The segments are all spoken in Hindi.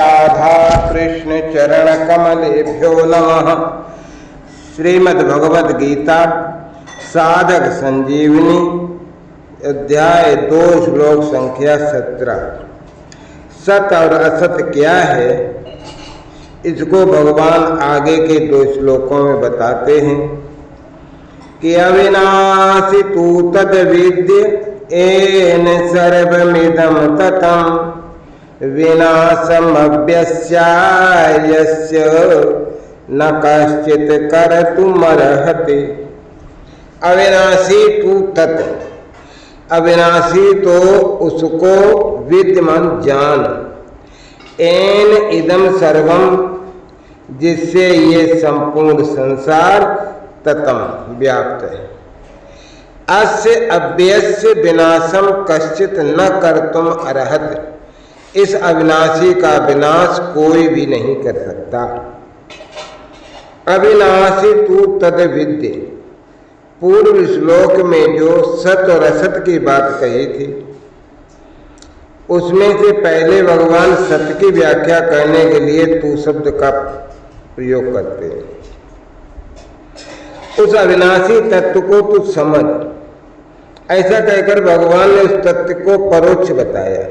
राधा कृष्ण चरण कमलेभ्यो नमः। श्रीमद्भगवद गीता साधक संजीवनी अध्याय 2 श्लोक संख्या 17। सत और असत क्या है, इसको भगवान आगे के 2 श्लोकों में बताते हैं कि अविनाशी तू तद विद्य एन सर्वमिदं ततम् विनाशमव्यस्यायस्य न कश्चित् कर्तुमर्हति। अविनाशी तू तत्, अविनाशी तो उसको विद्यमान जान, एन इदम सर्वम जिससे ये संपूर्ण संसार ततम व्याप्त है। अस्य अव्यस्य विनाशम कश्चित् न कर्तुम अर्हति, इस अविनाशी का विनाश कोई भी नहीं कर सकता। अविनाशी तू तद विद्य, पूर्व श्लोक में जो सत और असत की बात कही थी उसमें से पहले भगवान सत्य की व्याख्या करने के लिए तू शब्द का प्रयोग करते हैं। उस अविनाशी तत्व को तू समझ, ऐसा कहकर भगवान ने उस तत्व को परोक्ष बताया।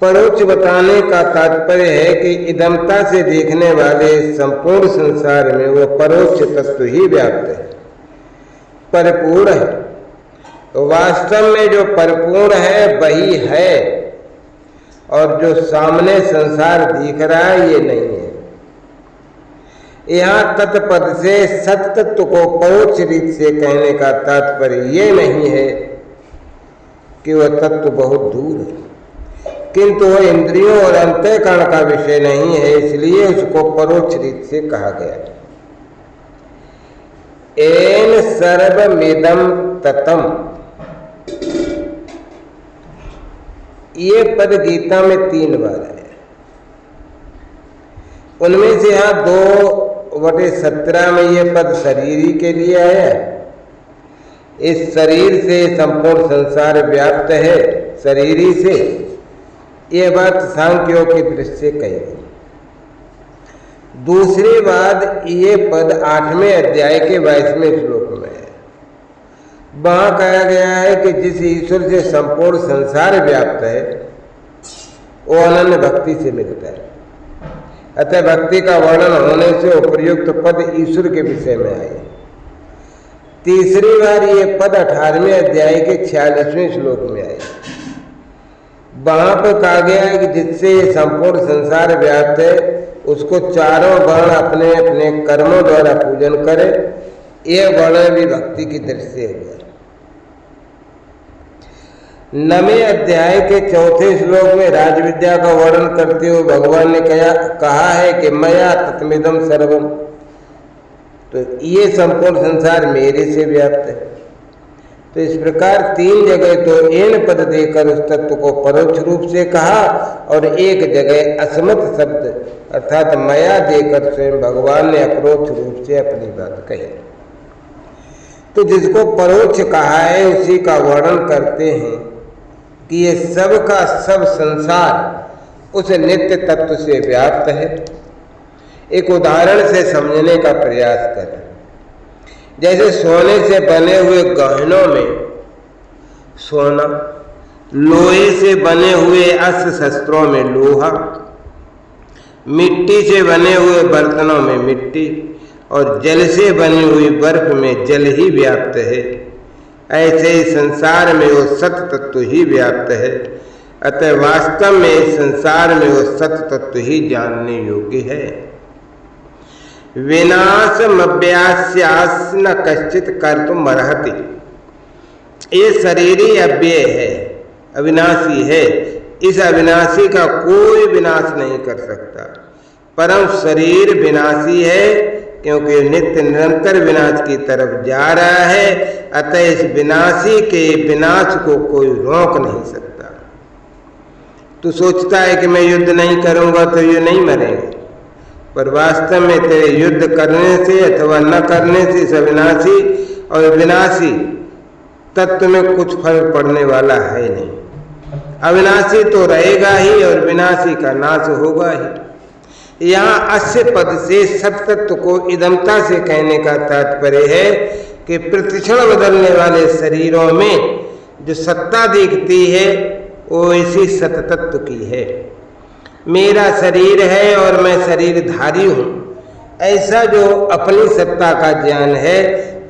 परोक्ष बताने का तात्पर्य है कि इदमता से देखने वाले संपूर्ण संसार में वो परोक्ष तत्व ही व्याप्त है, परिपूर्ण है। वास्तव में जो परिपूर्ण है वही है, और जो सामने संसार दिख रहा है ये नहीं है। यहाँ तत्पद से सत्तत्व को परोक्ष रीत से कहने का तात्पर्य ये नहीं है कि वह तत्व बहुत दूर है, किंतु वह इंद्रियों और अंतःकरण का विषय नहीं है, इसलिए उसको परोक्ष रीत से कहा गया। एन सर्वमिदं ततम, ये पद गीता में 3 बार है। उनमें से यहाँ 2/17 में ये पद शरीरी के लिए आया। इस शरीर से संपूर्ण संसार व्याप्त है, शरीरी से, ये बात सांख्यों की दृष्टि से कही गई। दूसरी बात ये पद 8वें अध्याय के 22वें श्लोक में है। वहां कहा गया है कि जिस ईश्वर से संपूर्ण संसार व्याप्त है वो अनन्य भक्ति से मिलता है। अतः भक्ति का वर्णन होने से उपयुक्त पद ईश्वर के विषय में आए। तीसरी बार ये पद 18वें अध्याय के 46वें श्लोक में आए। वहां पर कहा गया है कि जिससे ये संपूर्ण संसार व्याप्त है उसको चारों वर्ण अपने अपने कर्मों द्वारा पूजन करे। यह वर्णन भी भक्ति की दृष्टि से है। 9वें अध्याय के 4थे श्लोक में राजविद्या का वर्णन करते हुए भगवान ने कहा है कि मया तत्मिदं सर्वम, तो ये संपूर्ण संसार मेरे से व्याप्त है। तो इस प्रकार 3 जगह तो एन पद देकर उस तत्व को परोक्ष रूप से कहा, और एक जगह असमत शब्द अर्थात मया देकर स्वयं भगवान ने अपरोक्ष रूप से अपनी बात कही। तो जिसको परोक्ष कहा है उसी का वर्णन करते हैं कि ये सब का सब संसार उस नित्य तत्व से व्याप्त है। एक उदाहरण से समझने का प्रयास करें। जैसे सोने से बने हुए गहनों में सोना, लोहे से बने हुए अस्त्र शस्त्रों में लोहा, मिट्टी से बने हुए बर्तनों में मिट्टी, और जल से बनी हुई बर्फ में जल ही व्याप्त है। ऐसे ही संसार में वो सत तत्व ही व्याप्त है। अतः वास्तव में इस संसार में वो सत तत्व ही जानने योग्य है। विनाशमव्यास्यास न कश्चित् कर्तुम अर्हति, ये शरीरी अव्यय है, अविनाशी है। इस अविनाशी का कोई विनाश नहीं कर सकता। परम शरीर विनाशी है क्योंकि नित्य निरंतर विनाश की तरफ जा रहा है। अतः इस विनाशी के विनाश को कोई रोक नहीं सकता। तू सोचता है कि मैं युद्ध नहीं करूंगा तो ये नहीं मरेंगे, पर वास्तव में तेरे युद्ध करने से अथवा न करने से इस अविनाशी और विनाशी तत्व में कुछ फर्क पड़ने वाला है नहीं। अविनाशी तो रहेगा ही और विनाशी का नाश होगा ही। यहाँ अस्य पद से सत्तत्व को इदमता से कहने का तात्पर्य है कि प्रतिक्षण बदलने वाले शरीरों में जो सत्ता दिखती है वो इसी सततत्व की है। मेरा शरीर है और मैं शरीरधारी हूँ, ऐसा जो अपनी सत्ता का ज्ञान है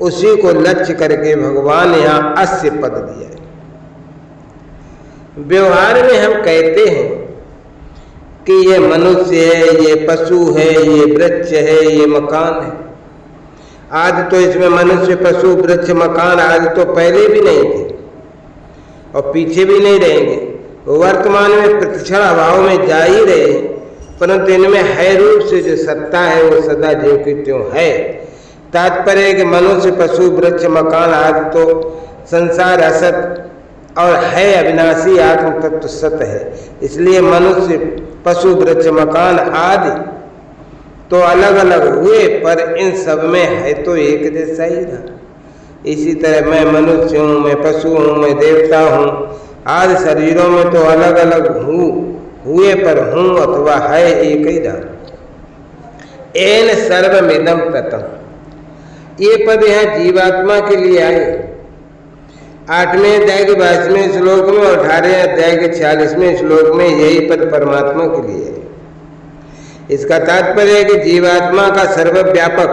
उसी को लक्ष्य करके भगवान यहाँ अस्य पद दिया है। व्यवहार में हम कहते हैं कि ये मनुष्य है, ये पशु है, ये वृक्ष है, ये मकान है। आज तो इसमें मनुष्य, पशु, वृक्ष, मकान आज तो पहले भी नहीं थे और पीछे भी नहीं रहेंगे। वर्तमान में प्रतिक्षण अभाव में जा ही रहे, परंतु इनमें है रूप से जो सत्ता है वो सदा ज्यों की त्यों है। तात्पर्य है कि मनुष्य, पशु, वृक्ष, मकान आदि तो संसार असत और है अविनाशी आत्म तत्व सत्य है। इसलिए मनुष्य, पशु, वृक्ष, मकान आदि तो अलग अलग हुए, पर इन सब में है तो एक जैसा ही रहा। इसी तरह मैं मनुष्य हूँ, मैं पशु हूँ, मैं देवता हूँ आदि शरीरों में तो अलग अलग हुए पर हूँ अथवा है एक ही रहा। एन सर्वमिदं ततम्, ये पद यहाँ जीवात्मा के लिए आए। 8वें अध्याय के 22वें श्लोक में और 18वें अध्याय के 46वें श्लोक में यही पद परमात्मा के लिए है। इसका तात्पर्य है कि जीवात्मा का सर्वव्यापक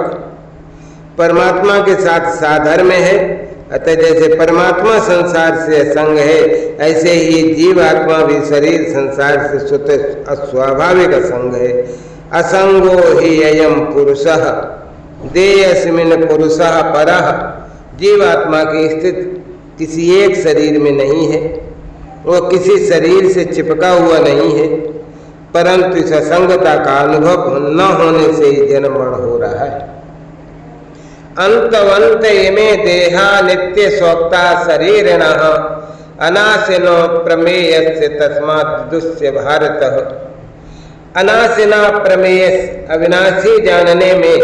परमात्मा के साथ साधर्म्य है। अतः जैसे परमात्मा संसार से असंग है, ऐसे ही जीवात्मा भी शरीर संसार से स्वतः अस्वाभाविक असंग है। असंगो ही अयम पुरुषः देयस्मिन् पुरुषः परः। जीवात्मा की स्थिति किसी एक शरीर में नहीं है, वो किसी शरीर से चिपका हुआ नहीं है, परंतु इस असंगता का अनुभव न होने से ही जन्म मरण हो रहा है। अंतवंत इमे देहा नित्य स्वक्ता शरीरिणः अनाशिनो प्रमेयस्य तस्मात् दुष्य भारतः। अनाशिना प्रमेय अविनाशी जानने में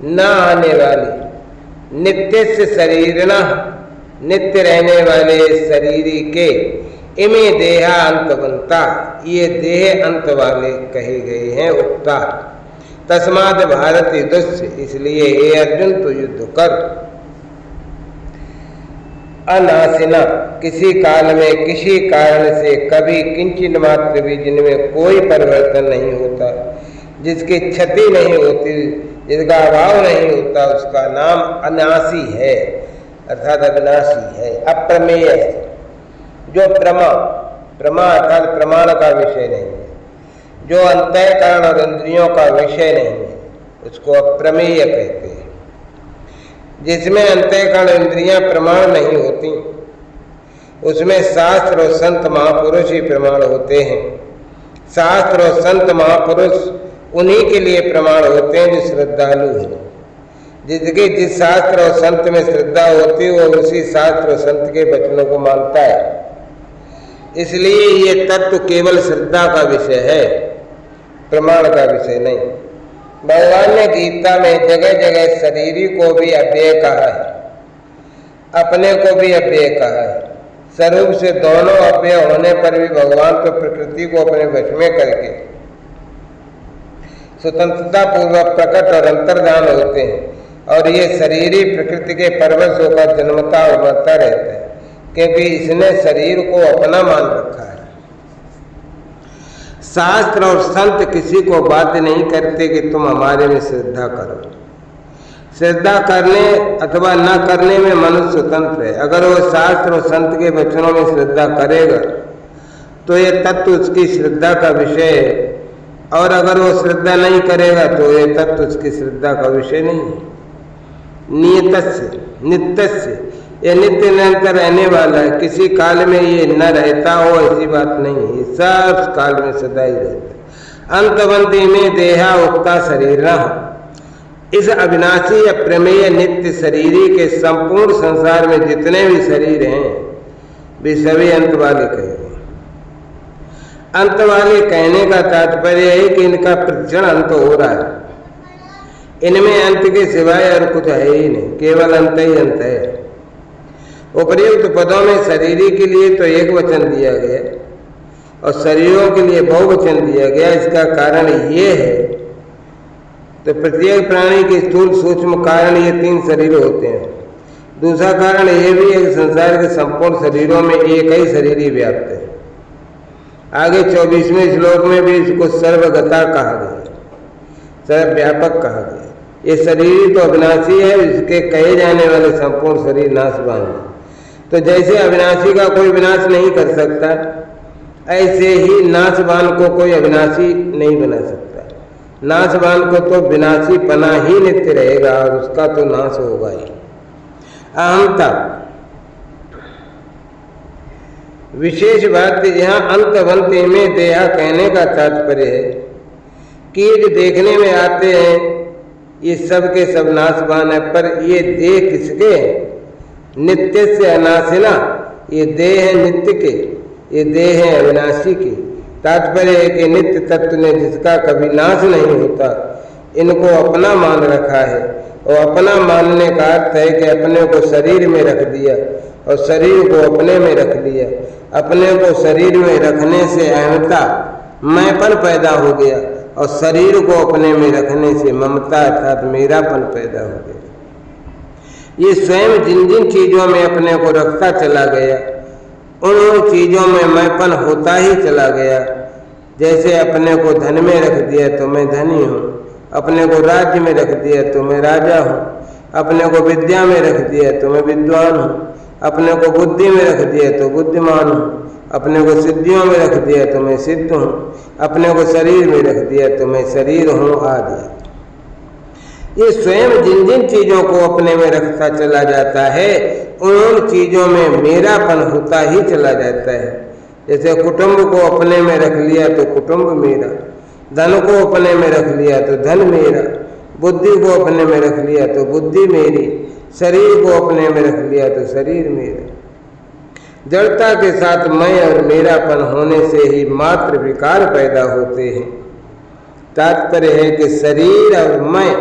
न आने वाली, नित्य से शरीरिणः नित्य रहने वाले शरीरी के, इमे देहा अंतवंता ये देह अंत वाले कहे गए हैं उक्ता। तस्माद भारत युद्ध, इसलिए हे अर्जुन तो युद्ध कर। अनाशिना किसी काल में किसी कारण से कभी किंचित मात्र भी जिनमें कोई परिवर्तन नहीं होता, जिसकी क्षति नहीं होती, जिसका अभाव नहीं होता, उसका नाम अनाशी है अर्थात अविनाशी है। अप्रमेय जो प्रमा अर्थात प्रमाण का विषय नहीं है, जो अंतःकरण और इंद्रियों का विषय नहीं है, उसको अप्रमेय कहते हैं। जिसमें अंतःकरण इंद्रियां प्रमाण नहीं होती, उसमें शास्त्र और संत महापुरुष ही प्रमाण होते हैं। शास्त्र और संत महापुरुष उन्हीं के लिए प्रमाण होते हैं जो श्रद्धालु हैं। जिस शास्त्र और संत में श्रद्धा होती है वो उसी शास्त्र और संत के वचनों को मानता है। इसलिए ये तत्व केवल श्रद्धा का विषय है, प्रमाण का विषय नहीं। भगवान ने गीता में जगह जगह शरीरी को भी अव्यय कहा है, अपने को भी अव्यय कहा है। स्वरूप से दोनों अव्यय होने पर भी भगवान तो प्रकृति को अपने वश में करके स्वतंत्रता पूर्वक प्रकट और अंतर्धान होते हैं, और ये शरीरी प्रकृति के परवश होकर जन्मता और मरता रहता है, क्योंकि इसने शरीर को अपना मान रखा है। शास्त्र और संत किसी को बाध्य नहीं करते कि तुम हमारे में श्रद्धा करो। श्रद्धा करने अथवा न करने में मनुष्य स्वतंत्र है। अगर वो शास्त्र और संत के वचनों में श्रद्धा करेगा तो ये तत्व उसकी श्रद्धा का विषय है, और अगर वो श्रद्धा नहीं करेगा तो ये तत्व उसकी श्रद्धा का विषय नहीं है। नियतस्य नित्यस्य, ये नित्य निरंतर रहने वाला है, किसी काल में ये न रहता हो ऐसी बात नहीं है, सब काल में सदा ही रहता है। अंतवंती में देहा उक्ता शरीर, इस अविनाशी अप्रमेय नित्य शरीरी के संपूर्ण संसार में जितने भी शरीर हैं वे सभी अंत वाले कहे। अंत वाले कहने का तात्पर्य है कि इनका प्रतिक्षण अंत हो रहा है, इनमें अंत के सिवाय और कुछ है ही नहीं, केवल अंत ही अंत है। उपर्युक्त पदों में शरीरी के लिए तो एक वचन दिया गया, और शरीरों के लिए बहुवचन दिया गया, इसका कारण ये है, तो प्रत्येक प्राणी के स्थूल सूक्ष्म कारण ये 3 शरीर होते हैं। दूसरा कारण ये भी है कि संसार के संपूर्ण शरीरों में एक ही शरीर ही व्याप्त है। आगे 24वें श्लोक में भी इसको सर्वगता कहा गया, सर्वव्यापक कहा गया। ये शरीर तो अविनाशी है, इसके कहे जाने वाले संपूर्ण शरीर नाशवान है। तो जैसे अविनाशी का कोई विनाश नहीं कर सकता, ऐसे ही नाशवान को कोई अविनाशी नहीं बना सकता। नाशवान को तो विनाशी पना ही नित्य रहेगा और उसका तो नाश होगा ही। अहंता विशेष बात यहाँ अंतवंत में देहा कहने का तात्पर्य है कि जो देखने में आते हैं ये सब के सब नाशवान है, पर ये देह किसके हैं? नित्य से अनाशिना, ये देह है नित्य के, ये देह है अविनाशी की। तात्पर्य है कि नित्य तत्व ने जिसका कभी नाश नहीं होता, इनको अपना मान रखा है। और अपना मानने का अर्थ है कि अपने को शरीर में रख दिया और शरीर को अपने में रख लिया। अपने को शरीर में रखने से अहमता, मैंपन पैदा हो गया और शरीर को अपने में रखने से ममता अर्थात मेरापन पैदा हो गया। ये स्वयं जिन जिन चीजों में अपने को रखता चला गया, उन चीजों में मैंपन होता ही चला गया। जैसे अपने को धन में रख दिया तो मैं धनी हूँ, अपने को राज्य में रख दिया तो मैं राजा हूँ, अपने को विद्या में रख दिया तो मैं विद्वान हूँ, अपने को बुद्धि में रख दिया तो बुद्धिमान हूँ, अपने को सिद्धियों में रख दिया तो मैं सिद्ध हूँ, अपने को शरीर में रख दिया तो मैं शरीर हूँ आदि। ये स्वयं जिन जिन चीजों को अपने में रखता चला जाता है, उन चीजों में मेरापन होता ही चला जाता है। जैसे कुटुंब को अपने में रख लिया तो कुटुंब मेरा, धन को अपने में रख लिया तो धन मेरा, बुद्धि को अपने में रख लिया तो बुद्धि मेरी, शरीर को अपने में रख लिया तो शरीर मेरा। जड़ता के साथ मैं और मेरापन होने से ही मात्र विकार पैदा होते हैं। तात्पर्य है कि शरीर और मैं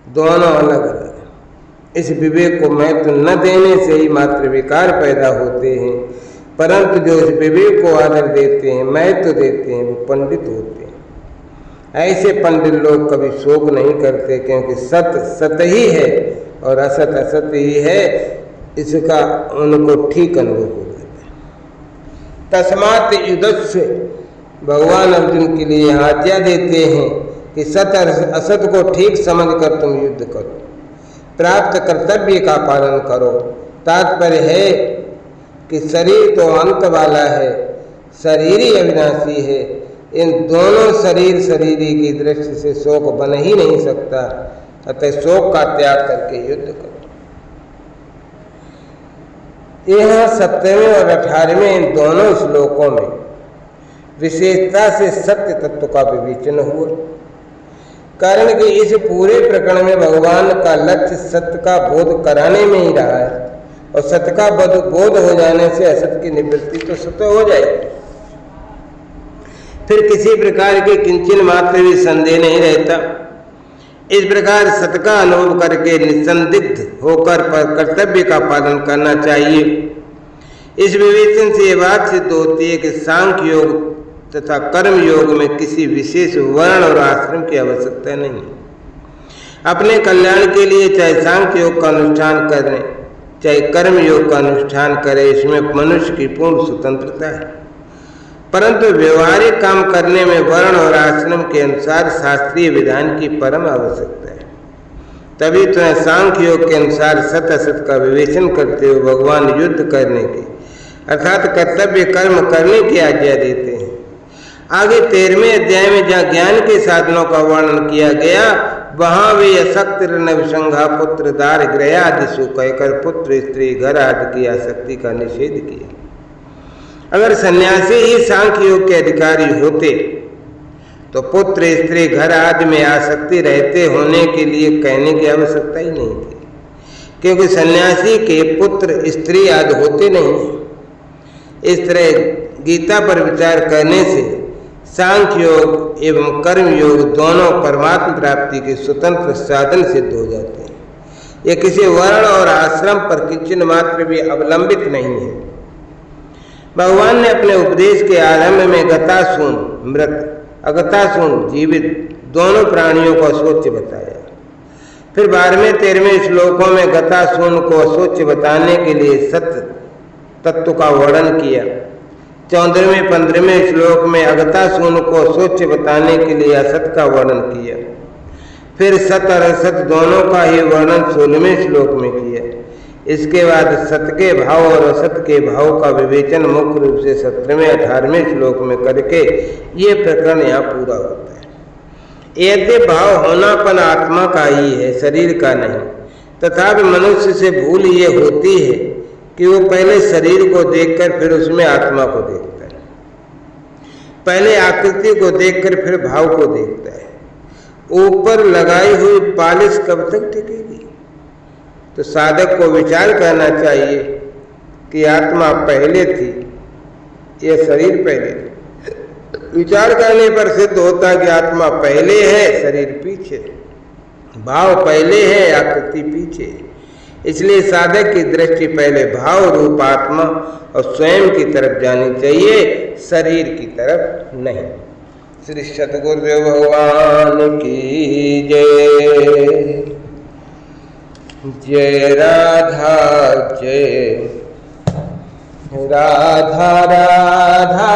दोनों अलग अलग। इस विवेक को महत्व न देने से ही मात्र विकार पैदा होते हैं, परंतु जो इस विवेक को आदर देते हैं, महत्व देते हैं, वो पंडित होते हैं। ऐसे पंडित लोग कभी शोक नहीं करते, क्योंकि सत सत ही है और असत असत ही है, इसका उनको ठीक अनुभव हो जाता है। तस्मात् युद्धस्य, भगवान अर्जुन के लिए आज्ञा देते हैं कि सत असत को ठीक समझकर तुम युद्ध करो, प्राप्त कर्तव्य का पालन करो। तात्पर्य है कि शरीर तो अंत वाला है, शरीर ही अविनाशी है। इन दोनों शरीर शरीरी की दृष्टि से शोक बन ही नहीं सकता, अतः शोक का त्याग करके युद्ध करो। यह 7वें और 18वें इन दोनों श्लोकों में विशेषता से सत्य तत्व का विवेचन हुआ, कारण कि इस पूरे प्रकरण में भगवान का लक्ष्य सत्य का बोध कराने में ही रहा है, और सत्य का बोध हो जाने से असत की निवृत्ति तो स्वतः हो जाएगी। फिर किसी प्रकार के किंचन मात्र भी संदेह नहीं रहता। इस प्रकार सत्य का अनुभव करके निसंदिग्ध होकर पर कर्तव्य का पालन करना चाहिए। इस विवेचन से ये बात सिद्ध होती है कि सांख्य योग तथा कर्म योग में किसी विशेष वर्ण और आश्रम की आवश्यकता नहीं। अपने कल्याण के लिए चाहे सांख्य योग का अनुष्ठान करें, चाहे कर्म योग का अनुष्ठान करें, इसमें मनुष्य की पूर्ण स्वतंत्रता है। परंतु व्यवहारिक काम करने में वर्ण और आश्रम के अनुसार शास्त्रीय विधान की परम आवश्यकता है। तभी तो सांख्य योग के अनुसार सत असत का विवेचन करते हुए भगवान युद्ध करने की अर्थात कर्तव्य कर्म करने की आज्ञा देते हैं। आगे 13वें अध्याय में जहाँ ज्ञान के साधनों का वर्णन किया गया, वहां वे असक्त नवसंघा पुत्र दार गृहादिशु कहकर पुत्र स्त्री घर आदि की आसक्ति का निषेध किया। अगर सन्यासी ही सांख्य योग के अधिकारी होते तो पुत्र स्त्री घर आदि में आसक्ति रहते होने के लिए कहने की आवश्यकता ही नहीं थी, क्योंकि सन्यासी के पुत्र स्त्री आदि होते नहीं। इस तरह गीता पर विचार करने से सांख्य योग एवं कर्म योग दोनों परमात्मा प्राप्ति के स्वतंत्र साधन सिद्ध हो जाते हैं। ये किसी वर्ण और आश्रम पर किंचन मात्र भी अवलंबित नहीं है। भगवान ने अपने उपदेश के आरंभ में गतासून मृत, अगतासून जीवित दोनों प्राणियों को असोच्य बताया। फिर 12वें 13वें श्लोकों में गतासून को असोच्य बताने के लिए सत्य तत्व का वर्णन किया। 14वें 15वें श्लोक में अगतासून को असोच्य बताने के लिए असत का वर्णन किया। फिर सत और असत दोनों का ही वर्णन 16वें श्लोक में किया। इसके बाद सत के भाव और असत के भाव का विवेचन मुख्य रूप से 17वें 18वें श्लोक में करके ये प्रकरण यहाँ पूरा होता है। यद्य भाव होनापन आत्मा का ही है, शरीर का नहीं, तथापि मनुष्य से भूल ये होती है कि वो पहले शरीर को देखकर फिर उसमें आत्मा को देखता है, पहले आकृति को देखकर फिर भाव को देखता है। ऊपर लगाई हुई पालिश कब तक टिकेगी? तो साधक को विचार करना चाहिए कि आत्मा पहले थी, यह शरीर पहले थी। विचार करने पर सिद्ध होता है कि आत्मा पहले है, शरीर पीछे, भाव पहले है, आकृति पीछे। इसलिए साधक की दृष्टि पहले भाव रूप आत्मा और स्वयं की तरफ जानी चाहिए, शरीर की तरफ नहीं। श्री सद्गुरुदेव भगवान की जय। जय राधा, जय राधा राधा